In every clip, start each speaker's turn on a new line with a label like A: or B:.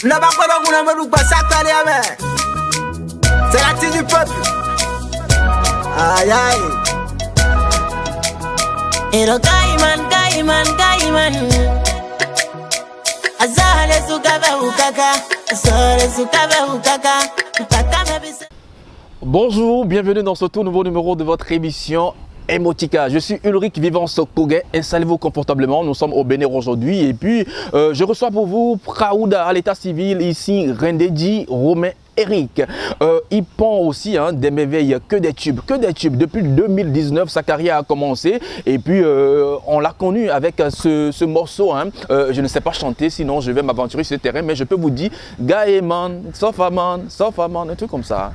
A: C'est la team du peuple. Aïe aïe.
B: Et le Caïman Azale Sukaba Ukaka Azale Sukaba Ukaka
C: Bonjour, bienvenue dans ce tout nouveau numéro de votre émission Emotika. Je suis Ulrich Vivance Kogué. Installez-vous confortablement. Nous sommes au Bénin aujourd'hui. Et puis, je reçois pour vous Praouda à l'état civil ici, Rendedji Romain Eric. Il pond aussi des merveilles, que des tubes. Depuis 2019, sa carrière a commencé. Et puis, on l'a connu avec ce morceau. Je ne sais pas chanter, sinon je vais m'aventurer sur ce terrain. Mais je peux vous dire, Gaëman, Sofaman, un truc comme ça.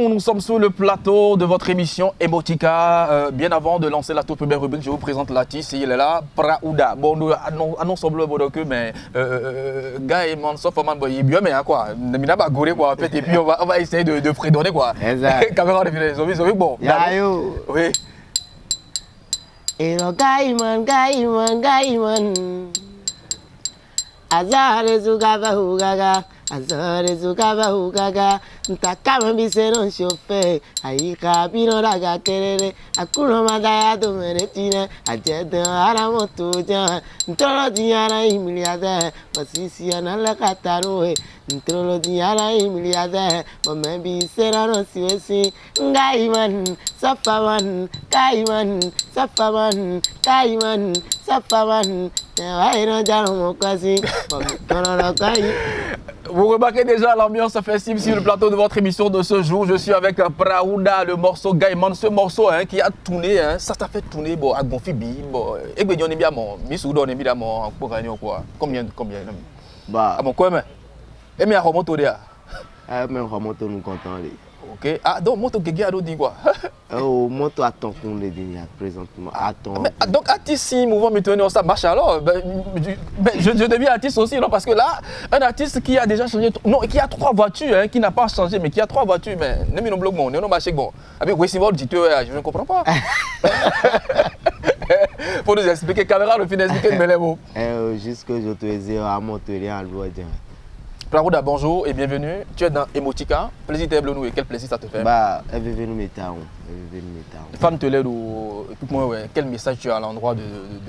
C: Nous sommes sur le plateau de votre émission Emotika. Bien avant de lancer la toute première rubrique, je vous présente l'artiste. Il est là, Praouda. Bon, nous annonçons le bon mais Gaëman, Sofaman, il est bien, mais quoi. On n'a pas gouré, quoi, en fait, et puis on va essayer de fredonner, quoi.
D: Exact.
C: Caméra de finesse, bon.
D: Yayo.
C: Oui.
B: Et le Caïman Azale Sukaba Ukaka Azale Sukaba Ukaka Ntakama biseno shofe Aika bino daga kerere Akuno madaya do meretine Ajede aramoto jan Ntolo diara imiliade Masisi anala kataruwe Ntolo diara imiliade Mamembi serano siwesi Ngaiman Safaman Kaiman Safaman Kaiman Safaman
C: Vous remarquez déjà l'ambiance festive sur le plateau de votre émission de ce jour. Je suis avec Praouda, le morceau Gaïman. Ce morceau qui a tourné, ça t'a fait tourner à Gonfibi. Et bien, on est bien, Missoudo, on est bien, pour gagner quoi. Combien
D: Bah.
C: Ah bon, quoi, mais. Et mais à remonter là.
D: Ah, mais remonter nous content.
C: Ok. Ah, donc, moto Gégé a dit quoi?
D: Oh, moto attend qu'on les dîne présentement. Attends.
C: Donc, artiste, si mouvement maintenant ça marche alors, je deviens artiste aussi, non? Parce que là, un artiste qui a déjà changé, non, qui a 3 voitures, qui n'a pas changé, mais qui a 3 voitures, mais ne me blog bon, ne me marche bon. Avec Westivol, dit je ne comprends pas. Faut nous expliquer, caméra, le fin d'expliquer, mais les mots.
D: Juste que je te disais à monter en loi.
C: Praouda, bonjour et bienvenue. Tu es dans Emotika. Plaisir de nous et quel plaisir ça te fait?
D: Bah, elle veut venir mettre en.
C: Les femmes te l'aident ou quel message tu as à l'endroit de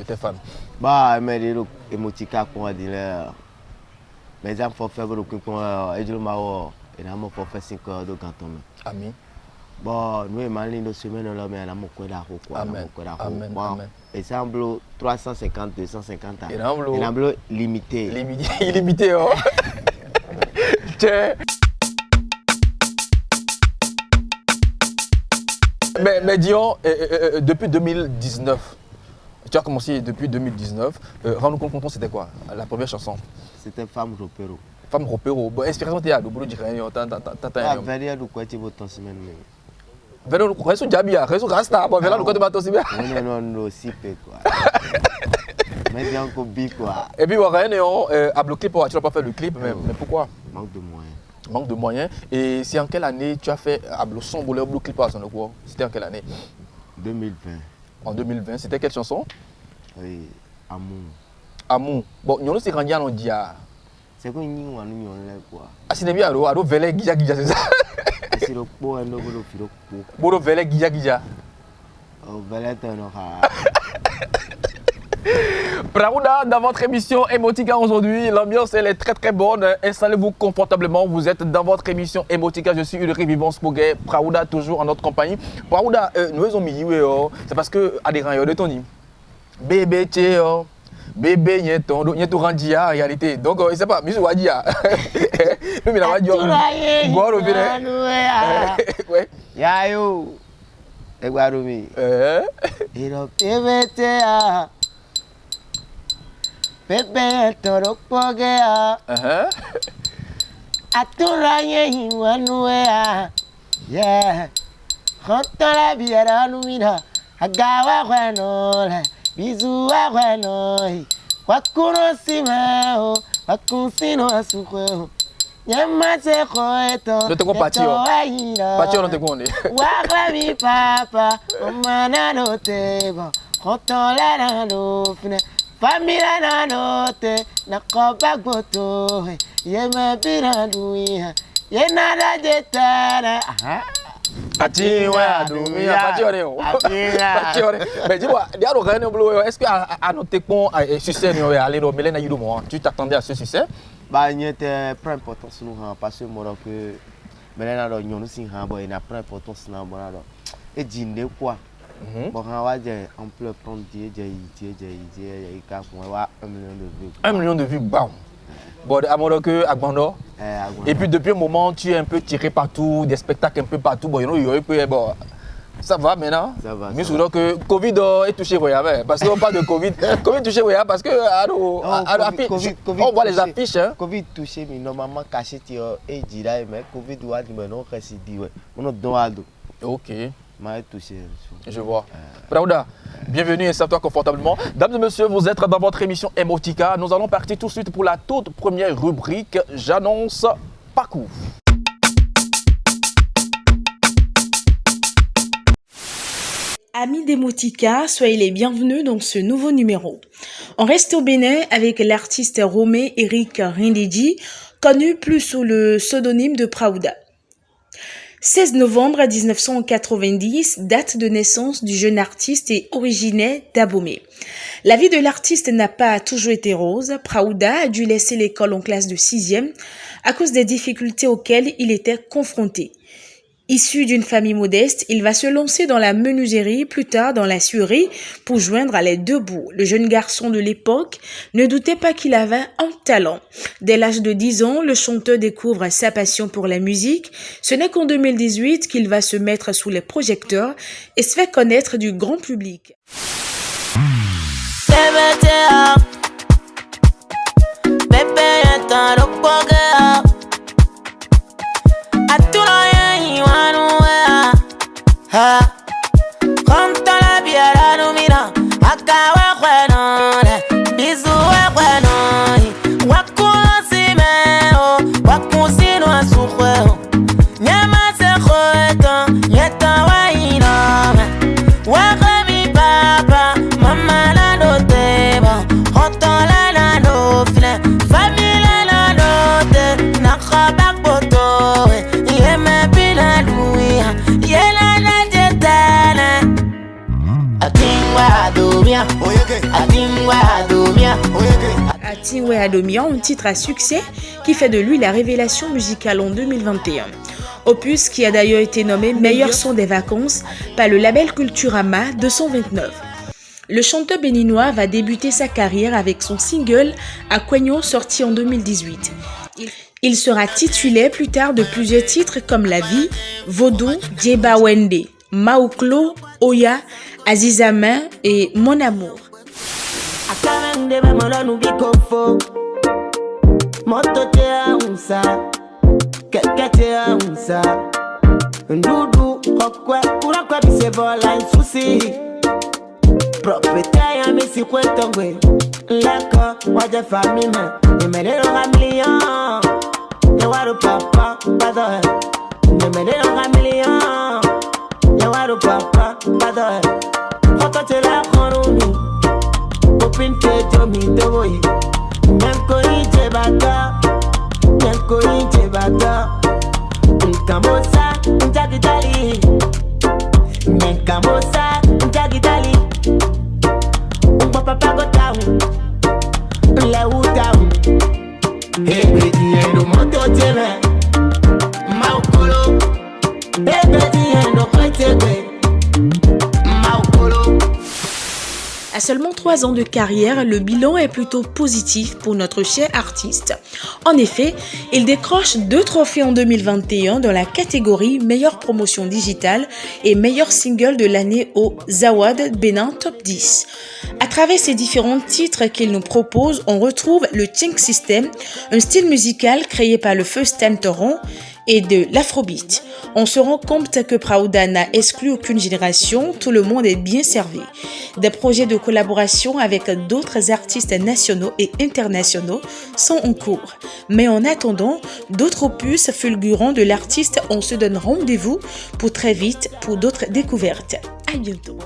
C: tes femmes?
D: Bah, mais les Emotika pour dire mes enfants font le coup pour aider le maro et là mon pour faire 5 heures de canton.
C: Amen.
D: Bon, nous malin de semaine là mais là mon quoi là quoi.
C: Amen. Amen.
D: Et semble 350 250 ans.
C: Et
D: semble limité.
C: Illimité oh. Mais disons, depuis 2019, tu as commencé depuis 2019, rends-nous compte, c'était quoi la première chanson?
D: C'était Femme Ropero.
C: Femme Ropero, bon, inspiration t'es à double du rien,
D: Ah, venir du quoi tu veux ton semaine.
C: Venir du quoi, c'est Jabia, c'est Rasta, bon, venir du quoi tu vas ton semaine.
D: Non, si peu quoi. Mais c'est encore bi quoi.
C: Et puis, Warren, a bloqué pour, tu n'as pas fait le clip, mais pourquoi?
D: Manque de moyens.
C: Manque de moyens. Et c'est en quelle année tu as fait son bleu clip à son quoi? C'était en quelle année?
D: 2020.
C: En 2020, c'était quelle chanson?
D: Oui, Amour.
C: Amour. Bon, nous c'est rendu à nos dia.
D: C'est quoi nous quoi?
C: Ah, c'est bien, alors Vele Gija, c'est ça?
D: C'est le pot, un nouveau filo.
C: Bodo Vele Gija.
D: Oh, Vele Tenora.
C: Praouda, dans votre émission Emotika aujourd'hui, l'ambiance elle est très bonne. Installez-vous confortablement, vous êtes dans votre émission Emotika. Je suis Ulrich Vivance Kogué. Praouda toujours en notre compagnie. Praouda, nous avons mis c'est parce que à des rangs de ton bébé tchéo, bébé nyeto randia en réalité. Donc je sais pas, mais je vais dire. Nous mais la dire. Boire au vinaigre. Ouais.
D: Yayo. Et Guaroumi. Et le bébé tchéo. Bébé toro pogea. Aturanye hiwanwea. Yeah.
B: Konton la biara numina. Agawa kwenole. Bizu wa kwenoi. Wakuno simeo. Wakunsino asukweo. Nyamate koeto.
C: Ne te compte partir. Partir, on te compte.
B: Wakla mi papa. Omana no tebo. Konton la nano fine. Famila nano te. Nakoba goto. Yeme biranduia. Yenada jetara.
C: Mais dis-moi, est-ce qu'à noter qu'on succès aller au Mélène Ayudomo, tu t'attendais à ce succès?
D: Bah, il était très important sur nous parce que moi que maintenant nous aussi il a très importance dans moi et dîner quoi. Bon, on va dire on peut prendre 1 million de vues.
C: 1 million de vues, bam. Bon, à mon que à Gbando. Et puis depuis un moment, tu es un peu tiré partout, des spectacles un peu partout. Bon, bon, ça va maintenant.
D: Ça va.
C: Mais souvent que Covid est touché, parce qu'on parle de Covid. Covid touché, parce que on voit les affiches. Hein.
D: Covid touché, mais normalement caché et dirait mais Covid doit dire non, c'est dit ouais. On doit.
C: Ok.
D: Touché.
C: Je vois. Praouda, bienvenue, installe-toi confortablement. Dames et messieurs, vous êtes dans votre émission Emotica. Nous allons partir tout de suite pour la toute première rubrique. J'annonce parcours.
E: Amis d'Emotica, soyez les bienvenus dans ce nouveau numéro. On reste au Bénin avec l'artiste romé Eric Rindiji, connu plus sous le pseudonyme de Praouda. 16 novembre 1990, date de naissance du jeune artiste et originaire d'Abomey. La vie de l'artiste n'a pas toujours été rose. Praouda a dû laisser l'école en classe de 6e à cause des difficultés auxquelles il était confronté. Issu d'une famille modeste, il va se lancer dans la menuiserie, plus tard dans la scierie, pour joindre à les deux bouts. Le jeune garçon de l'époque ne doutait pas qu'il avait un talent. Dès l'âge de 10 ans, le chanteur découvre sa passion pour la musique. Ce n'est qu'en 2018 qu'il va se mettre sous les projecteurs et se fait connaître du grand public. Atingwe Adomia, un titre à succès qui fait de lui la révélation musicale en 2021. Opus qui a d'ailleurs été nommé meilleur son des vacances par le label Culturama 229. Le chanteur béninois va débuter sa carrière avec son single Aquagnon sorti en 2018. Il sera titulaire plus tard de plusieurs titres comme La Vie, Vaudou, Djeba Wende, Maouklo, Oya, Azizama et Mon Amour.
B: Propriétaire mais si quoi tomber Laka waje famille me menero million ya waru papa pado me menero million ya waru papa pado hoto te la konumi copine te jomi te boy menko ije bata nkamosa ntakitali nkamosa ntakitali papa go down, la ou down. Hey, no moto teme, maukolo. Hey, no kwetebe, maukolo.
E: À seulement 3 ans de carrière, le bilan est plutôt positif pour notre cher artiste. En effet, il décroche 2 trophées en 2021 dans la catégorie meilleure promotion digitale et meilleur single de l'année au Zawad Bénin Top 10. À travers ces différents titres qu'il nous propose, on retrouve le Chink System, un style musical créé par le feu Stan Toron. et de l'afrobeat. On se rend compte que Praouda n'a exclu aucune génération, tout le monde est bien servi. Des projets de collaboration avec d'autres artistes nationaux et internationaux sont en cours. Mais en attendant, d'autres opus fulgurants de l'artiste, on se donne rendez-vous pour très vite pour d'autres découvertes. À bientôt.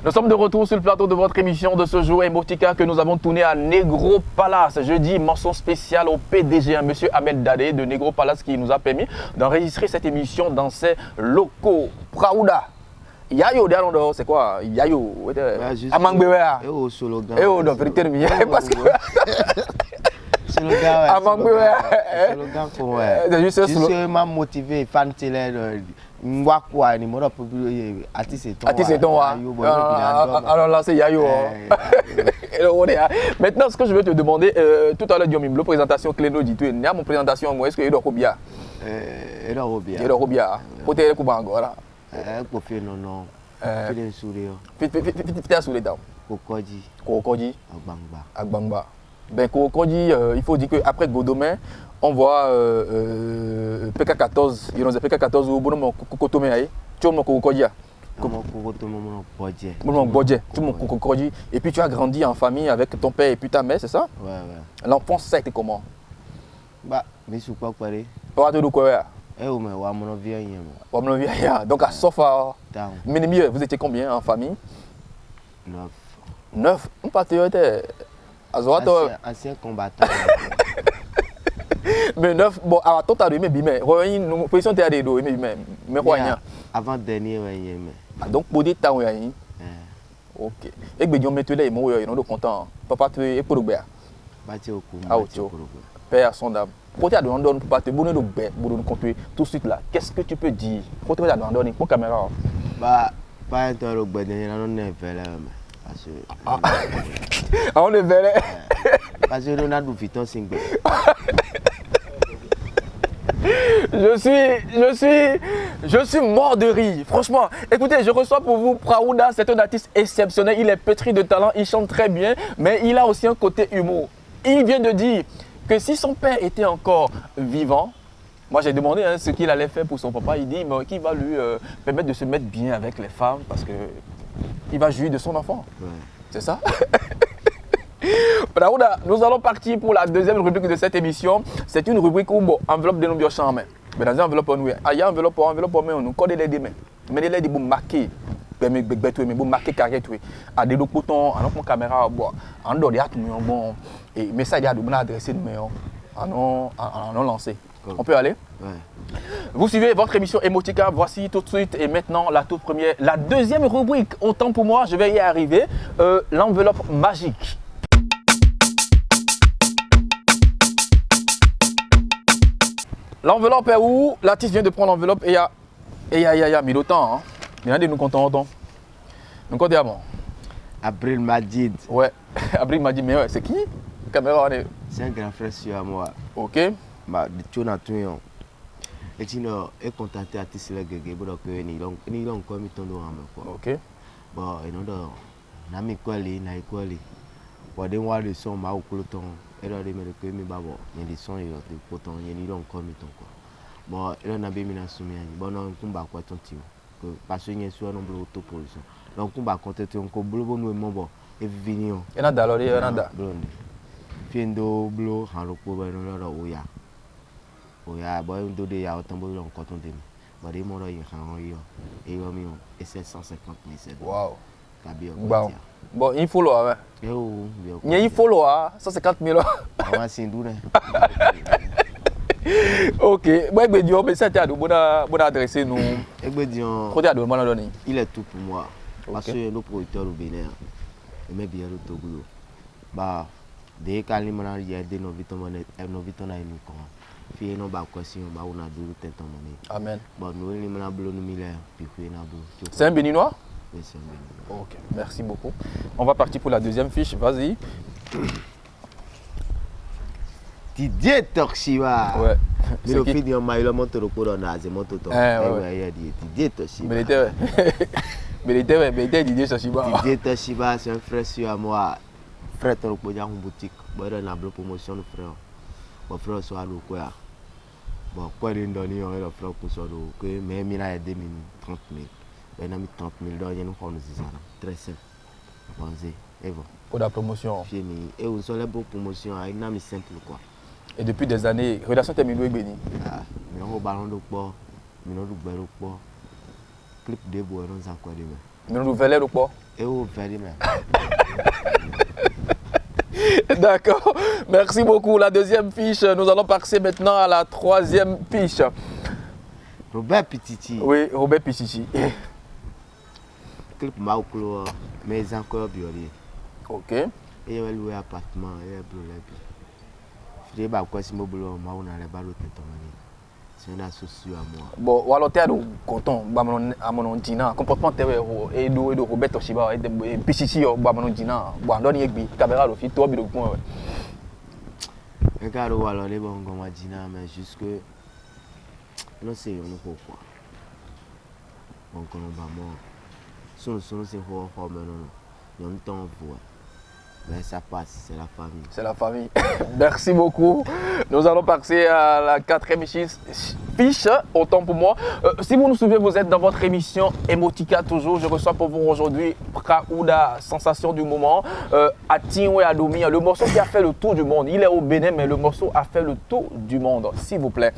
C: Nous sommes de retour sur le plateau de votre émission de ce jour Emotica que nous avons tourné à Negro Palace. Jeudi, mention spéciale au PDG, M. Ahmed Dadé de Negro Palace qui nous a permis d'enregistrer cette émission dans ses locaux. Praouda. Yayo, c'est quoi? Yayo. Amangbewa.
D: Et au slogan.
C: Et au parce que.
D: Slogan.
C: Amangbewa.
D: Slogan pour
C: C'est juste un slogan.
D: Je suis motivé, fan télé. Mwakwa ni mora publié
C: Atiseton. Alors là c'est Yayo. Maintenant ce que je veux te demander tout à l'heure Diomim la présentation Cléno dit tu y a mon présentation moi est-ce que il doit bien il doit bien côté ku bangora
D: ko fe non file sourire
C: fit sourire dans kokoji agbangba ben kokoji il faut dire que après Godomain on voit PK14, il y a PK14 ou bon kokotomé aïe, tu mon kokodia. Et puis tu as grandi en famille avec ton père et puis ta mère, c'est ça?
D: Ouais.
C: L'enfance ça a été comment?
D: Bah, mais c'est quoi pareil?
C: Pas de quoi?
D: Eh mais wa mon vieil.
C: Donc à Sofa. Mais mieux, vous étiez combien en famille? 9. On patriote.
D: Ancien combattant.
C: Mais 9, bon, à toi, tu as aimé, mais nous position tu as des dos, mais quoi,
D: avant dernier,
C: donc, pour dire, tu as ok. Et bien, on là, ils sont contents. Papa, tu es pour le bien. Père, son dame. Quand tu as demandé pour te bonner le bien, pour nous continuer tout de suite là, qu'est-ce que tu peux dire? Quand tu as demandé pour la caméra?
D: Bah, pas un temps, le bien, on est vers là.
C: On est vers là.
D: Parce que Ronaldo Vuitton signe.
C: Je suis mort de rire. Franchement, écoutez, je reçois pour vous Praouda, c'est un artiste exceptionnel. Il est pétri de talent, il chante très bien, mais il a aussi un côté humour. Il vient de dire que si son père était encore vivant, moi j'ai demandé ce qu'il allait faire pour son papa. Il dit qu'il va lui permettre de se mettre bien avec les femmes parce qu'il va jouir de son enfant. Ouais. C'est ça? Praouda, nous allons partir pour la deuxième rubrique de cette émission. C'est une rubrique où enveloppe de nos biochambres. Mais dans une enveloppe, il y a enveloppe, on nous code les mains. Mais les gens marqués, mais marqué carré tout. À des boutons, à notre caméra, en dehors de tout bon et message à nous adresser nous en lancé. On peut aller? Ouais. Vous suivez votre émission Emotica. Voici tout de suite et maintenant la toute première, la deuxième rubrique. Autant pour moi, je vais y arriver. L'enveloppe magique. L'enveloppe est où? L'artiste vient de prendre l'enveloppe et il y a mis le temps. Il y a des nous comptons autant. Nous comptons avant.
D: Abril Majid.
C: Ouais, Abril Majid, mais ouais, c'est qui? Caméra,
D: c'est un grand frère sur moi.
C: Ok.
D: Bah, tu as Et tu es contacté à tisser le gégé, donc ni donc comme il tombe en quoi.
C: Ok.
D: Bon, et non, na mi quoi les, na quoi les. Bon, des mois de son, ma ou cloton, et là, des mecs que mi babo, il y a des sons, il y a des potons, il y a ni donc comme il tombe quoi. Bon, et là, on a bien mis la soumise, bon, non, on combat quoi ton tio, parce qu'il y a soit nombre d'autopollution. Donc, on va compter, on peut bloquer nous, mon bon, et venir.
C: Il y en a d'alors, il y en a d'alors.
D: Fiendo, blo, en repos, ben, on a oya. Oya, bon, on doit y avoir un peu de coton de bon, des mots, il y a un yo, et il y a un, et c'est 150 000.
C: Waouh.
D: Bon.
C: Bon, il faut l'eau, hein. Il faut l'eau, 150 000. Ok, moi, mais ça t'a adressé nous.
D: Il est tout pour moi. Parce que nos producteurs au Bénin, ils aiment bien le Togo. Bah, dès qu'il y a des novitons à nous, fille non, bah, question, bah, on a deux têtes en monnaie.
C: Amen.
D: Bon, nous, on a bleu, nous, puis on a bleu.
C: C'est un béninois?
D: Oui, c'est un béninois.
C: Ok, merci beaucoup. On va partir pour la deuxième fiche, vas-y.
D: Didier Torshiba.
C: Ouais.
D: Mais le fait de maïlo monte le courant à c'est monte ton. Didier Torshiba.
C: Mais il était Didier Torshiba.
D: Didier Torshiba, c'est un frère sûr à moi. Frère ton le en boutique. Bon, il a une promotion de frère. Mon frère soit le quoi. Bon, quoi il donne il le frère pour ça que mais il a aidé 30 000. Ben a mis 30 000 dollars, nous connaissons ça. Très simple. Pensez, et bon.
C: Pour la promotion.
D: Fini. Et vous avez pour promotion avec un simple quoi.
C: Et depuis des années, relation terminée avec Béni.
D: Ah, mais on ballon de sport, mais on ouvert le sport. Clip de bois, on s'en quoi de même.
C: Mais on ouvert le sport.
D: Et on ouvert de même.
C: D'accord, merci beaucoup. La deuxième fiche, nous allons passer maintenant à la troisième fiche.
D: Robert Pititi.
C: Oui, Robert Pititi.
D: Clip Mauklo, mais encore violé.
C: Ok.
D: Et il a loué appartement, il a brûlé. Je vais quoi si je suis c'est un associé à moi.
C: Bon, ou alors tu es content, à mon dîner, comportement et de Robert Toshiba et Pichichi, à mon dîner, bon, on donne une caméra, le fit, toi, le point.
D: Regarde, ou alors les bons comme dîner, mais jusque. Non, c'est un peu quoi. Bon, quand on va mort. C'est fort, mais non, non, temps pour. Mais ça passe, c'est la famille.
C: C'est la famille. Merci beaucoup. Nous allons passer à la quatrième fiche, autant pour moi. Si vous nous suivez, vous êtes dans votre émission Emotika toujours. Je reçois pour vous aujourd'hui Praouda, sensation du moment, Atinwe Adomi, le morceau qui a fait le tour du monde. Il est au Bénin, mais le morceau a fait le tour du monde, s'il vous plaît.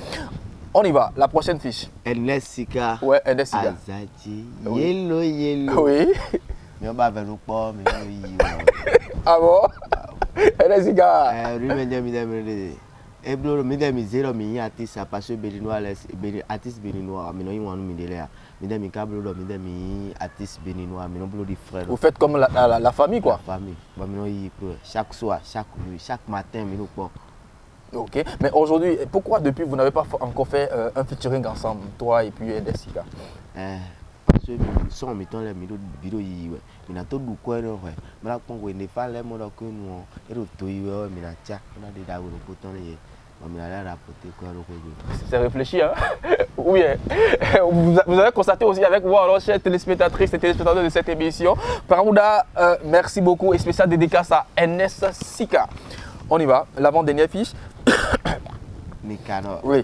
C: On y va, la prochaine fiche.
D: NSika.
C: Ouais, NSika.
D: Azati. Yellow, yellow.
C: Oui.
D: Mais on va vers le port, mais
C: ah bon? NSika.
D: Et bleu, mesdames, zéro, mais artiste, parce que Béninois, artiste Béninois, mais non, ils vont nous dire là. Mesdames, câble, mesdames, artiste Béninois, mais non, bleu, des frères.
C: Vous faites comme la famille, quoi?
D: La famille. Chaque soir, chaque nuit, chaque matin, mais nous pas.
C: Ok, mais aujourd'hui, pourquoi depuis vous n'avez pas encore fait un featuring ensemble, toi et puis NSika?
D: Parce que nous sommes mettons les vidéos, mais tout le quoi là, mais là quand on n'est pas les mots que nous, et le tout mais là tiens, on a des dames au bouton mais là rapporter quoi le.
C: C'est réfléchi, hein? Oui. Vous avez constaté aussi avec moi, alors chers téléspectatrices et téléspectateurs de cette émission, Praouda, merci beaucoup et spécial dédicace à NSika. On y va, l'avant-dernière fiche.
D: Nicanor.
C: Oui.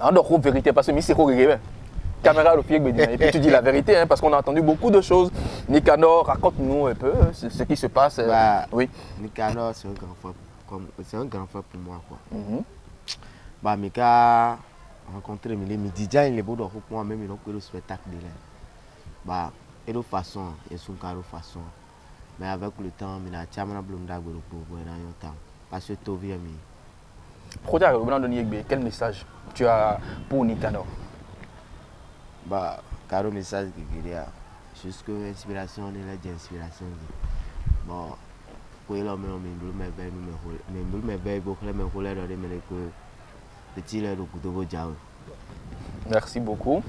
C: On doit trouver vérité parce que c'est quoi caméra le pied et puis tu dis la vérité hein, parce qu'on a entendu beaucoup de choses. Nicanor, raconte-nous un peu ce qui se passe. Oui.
D: Nicanor, c'est un grand frère pour moi quoi. Bah Mika rencontré mais DJ il est beau pour moi même il a le spectacle de là. Bah et de façon, et son carreau façon. Mais avec le temps, il a tellement de pour temps. Parce que tout vient.
C: Quel message tu as pour Nicanor?
D: Bah, car message qu'il y a, jusque inspiration, il a des inspirations. Bon, pour l'homme,
C: merci beaucoup.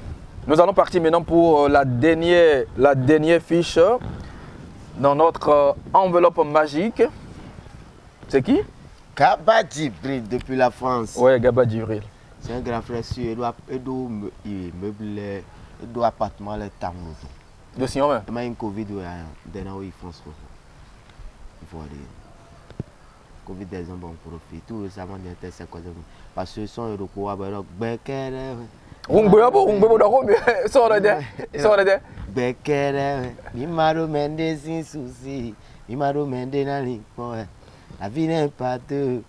C: Nous allons partir maintenant pour la dernière fiche dans notre enveloppe magique. C'est qui?
D: Gaba Djibril depuis la France.
C: Ouais, Gaba Djibril.
D: C'est un grand frère sûr, il doit meubler, il doit appartement les temps.
C: De Sion, ouais.
D: Il y a une Covid où il y a une France. Il faut aller. Covid des hommes bon profit. Tout récemment, il y a un quoi parce que son recours à Becker.
C: Ungbo da Rome, sort de.
D: Becker, Mimaro Mendes sin souci. Mimaro Mendes na lipo. La vie n'est pas deux.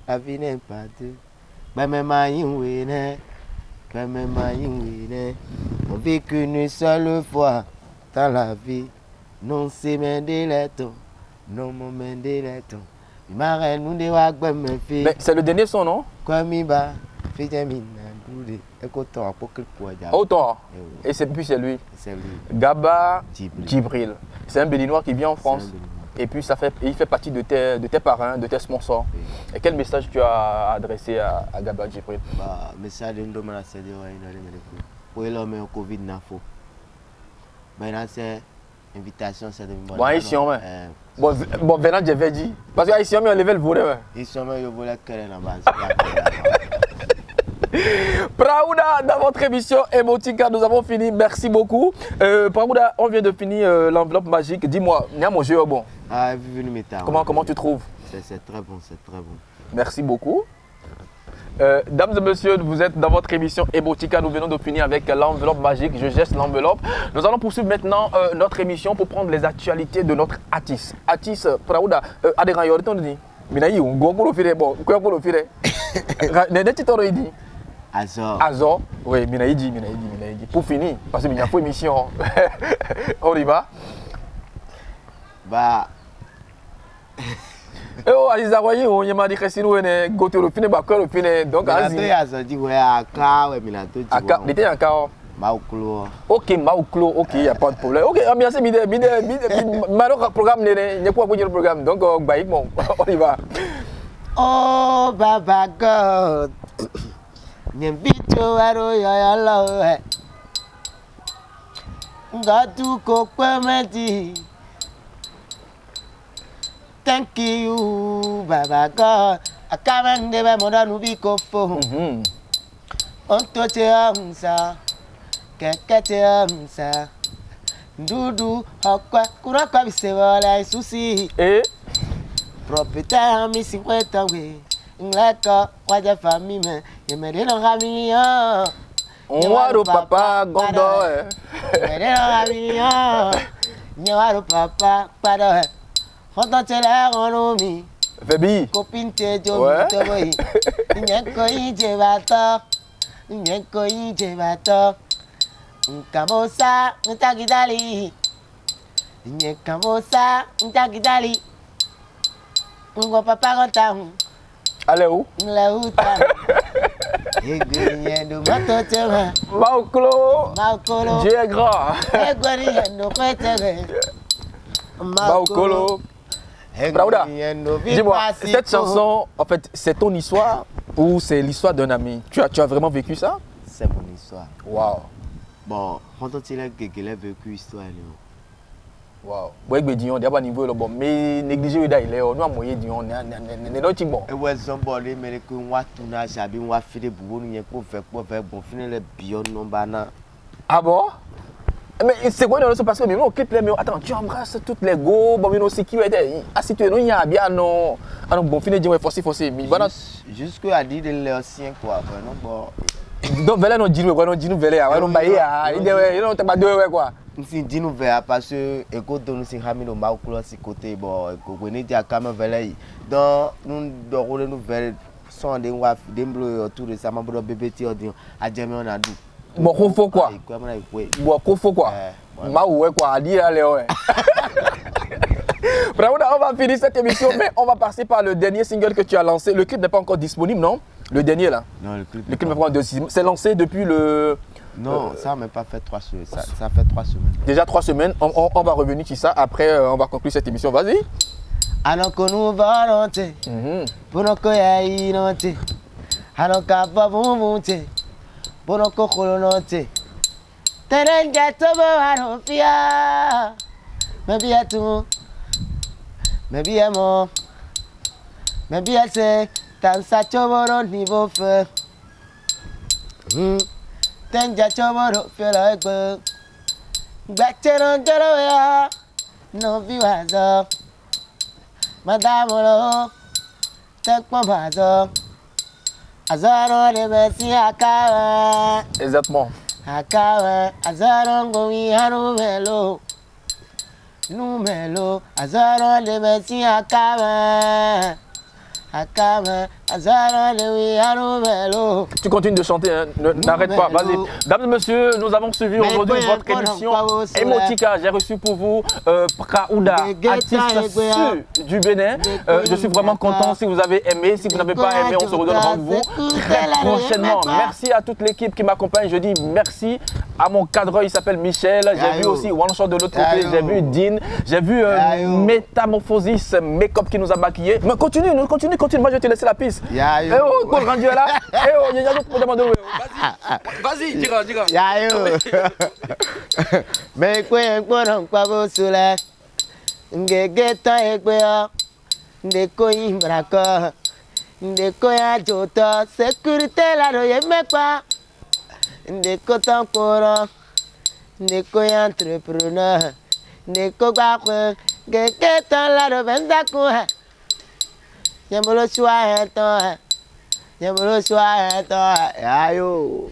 D: La vie n'est pas deux. Même maïouine. Même maïouine. On vit qu'une seule fois dans la vie. Non, c'est Mendes non, mon Mendes
C: Mais c'est le dernier son, non? Autant. Et puis c'est lui. Gaba Djibril. C'est un Béninois qui vient en France. Et puis il fait partie de tes parrains, de tes sponsors. Oui. Et quel message tu as adressé à Gaba Djibril?
D: Message de l'homme à c'est pour l'homme au Covid n'a faux. Maintenant c'est invitation c'est de
C: bon ici on met. Bon venant j'avais dit parce que ici on met level voler.
D: Ici on met le volet qu'elle est en base.
C: Praouda, dans votre émission Emotika, nous avons fini. Merci beaucoup. Praouda, on vient de finir l'enveloppe magique. Dis-moi, il y a mon jeu bon.
D: Ah,
C: comment tu trouves?
D: C'est très bon, c'est très bon.
C: Merci beaucoup. Dames et messieurs, vous êtes dans votre émission Emotika. Nous venons de finir avec l'enveloppe magique. Je geste l'enveloppe. Nous allons poursuivre maintenant notre émission pour prendre les actualités de notre artiste. Artiste Praouda, Adéran Yorton dit. Minayi, on go pour le faire. Bon, quoi pour le faire? N'est-ce pas dit? Azor. Oui, Minaïdi. Pour finir, parce qu'il y a une émission. On y va.
D: Bah.
C: Oh, Aziza, voyez, on y a dit que si nous on go to le fin, bah quoi le fin. Donc,
D: Aziza dit ouais, Aka, ouais, Minato.
C: Aka, il était encore.
D: Maouklo.
C: Ok, Maouklo, ok, il n'y a pas de problème. Ok, merci, Maro programme, il n'y a pas de programme. Donc, on y va.
D: Oh, Baba God. Nyembito waro ya lawe ngatu ko kwemeti. Thank you Baba God akamende be modanu bikofo onto te amsa keke te amsa ndudu akwa kuraka bisevala isusi propriétaire mi 50 we Ngleka, waja famille, je me dis non ramillon.
C: Waro papa gondo.
D: Je me dis non ramillon. Waro papa pado. Fonton tele ronomi.
C: Febi.
D: Copine te jomi te boy. Nyeko ije bato. Nyeko ije bato. Nkamosa ntakidali. Nyekamosa ntakidali. Ngo papa gontahu.
C: Allez où? Maouklo. Dieu est grand. Maouklo. Praouda, dis-moi, cette chanson, en fait, c'est ton histoire ou c'est l'histoire d'un ami? Tu as vraiment vécu ça?
D: C'est mon histoire.
C: Waouh.
D: Bon, quand il a vécu l'histoire,
C: wow. Ouais, mais disons, d'abord niveau le bon, mais négliger le d'ailleurs, nous avons moyen disons, n'est pas bon.
D: Et ouais, somebody mais que moi tout n'a jamais moi fait des boulots, n'y pour faire bon finir les bions non bana.
C: Ah bon? Mais c'est quoi dans le parce que mais on quitte les mais attends, tu embrasses toutes les go, bon mais nos sécurité, assis tu il y a bien non, alors bon finir dire forcé, mais voilà
D: jusque à dire de leur sien quoi, non bon.
C: Donc voilà non dis-nous voilà, on bailler ah, il non t'as pas deux ouais quoi.
D: Si dit nous vers parce que écoute nous si ramino maouklo si côté bon connait dia quand velay donc nous dorons nous vers son de wa demblo autour de ça mambo bébé ti odion a jemi on a dou
C: bon faut quoi bon faut quoi maoué quoi dire allez ouais. Praouda, on va finir cette émission mais on va passer par le dernier single que tu as lancé. Le clip n'est pas encore disponible non? Le dernier là.
D: Non, le clip
C: n'est pas encore disponible. C'est lancé depuis le
D: non, ça n'a même pas fait 3 semaines. Ça fait 3 semaines.
C: Déjà 3 semaines. On va revenir sur ça. Après, on va conclure cette émission. Vas-y.
D: Alors que nous volonté, pour nous qu'il noté, alors qu'à pas vous monter, pour nous qu'on note. T'es gâteau à nos filles, mais bien tout, mais bien mon, mais bien c'est, tant ça tu vas au niveau feu. Tenja choboro fela egbe. Gbẹ̀tẹ̀rọ̀ gẹ́rọ̀ ya. No fi wà zọ. Madame lo. Tẹ́pọ̀n bà zọ. Azaro de besi akawa.
C: Exactement.
D: Akawa. Azaro ngomi hanu melo. Numelo. Azaro de besi akawa. Akawa. Azaro de hanu melo.
C: Tu continues de chanter, hein? N'arrête pas, vas-y. Dames et messieurs, nous avons suivi aujourd'hui votre émission Emotika. J'ai reçu pour vous Praouda, artiste sûr du Bénin. Je suis vraiment content si vous avez aimé. Si vous n'avez pas aimé, on se redonne rendez-vous très prochainement. Merci à toute l'équipe qui m'accompagne. Je dis merci à mon cadreur, il s'appelle Michel. J'ai vu aussi One Shot de l'autre côté. J'ai vu Dean. J'ai vu Métamorphosis, Make-up qui nous a maquillés. Mais continue. Moi je vais te laisser la piste. Eh oh, quoi rendu là? Eh oh, il y a d'autres pour demander. Vas-y, dis-moi.
D: Yayo. Mais quoi, on pas beau soleil. Ngegeta egbeya. Ndeko imbrako. Ndeko ya jota. Sécurité la do yemekwa. Ndeko tamporo. Ndeko ya entrepreneur. Ndeko bakwe. Ngegeta la do bendaku. Yambolo soa eto. Yambolo soa eto. Yayo.